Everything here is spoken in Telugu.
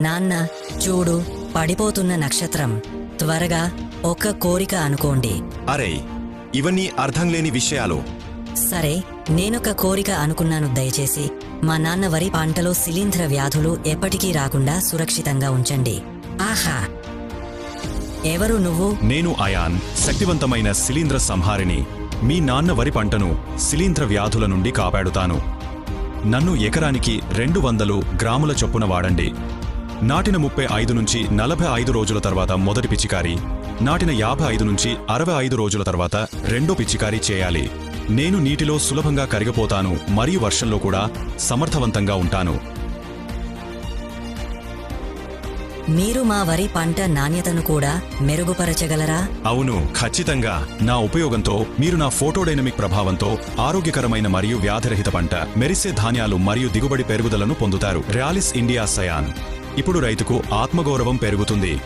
నాన్న, చూడు, పడిపోతున్న నక్షత్రం. త్వరగా ఒక్క కోరిక అనుకోండి. అరే, ఇవన్నీ అర్థం లేని విషయాలు. సరే, నేనొక కోరిక అనుకున్నాను. దయచేసి మా నాన్న వరి పంటలో శిలీంధ్ర వ్యాధులు ఎప్పటికీ రాకుండా సురక్షితంగా ఉంచండి. ఆహా! ఎవరు నువ్వు? నేను అయాన్, శక్తివంతమైన శిలీంద్ర సంహారిణి. మీ నాన్న వరి పంటను శిలీంద్ర వ్యాధుల నుండి కాపాడుతాను. నన్ను ఎకరానికి 200 గ్రాముల చొప్పున వాడండి. నాటిన 35 నుంచి 45 రోజుల తర్వాత మొదటి పిచికారీ, నాటిన 55 నుంచి 65 రోజుల తర్వాత రెండో పిచికారీ చేయాలి. నేను నీటిలో సులభంగా కరిగిపోతాను మరియు వర్షంలో కూడా సమర్థవంతంగా ఉంటాను. మీరు మా వరి పంట నాణ్యతను కూడా మెరుగుపరచగలరా? అవును, ఖచ్చితంగా. నా ఉపయోగంతో మీరు నా ఫోటోడైనమిక్ ప్రభావంతో ఆరోగ్యకరమైన మరియు వ్యాధిరహిత పంట, మెరిసే ధాన్యాలు మరియు దిగుబడి పెరుగుదలను పొందుతారు. ర్యాలిస్ ఇండియా సయాన్. ఇప్పుడు రైతుకు ఆత్మగౌరవం పెరుగుతుంది.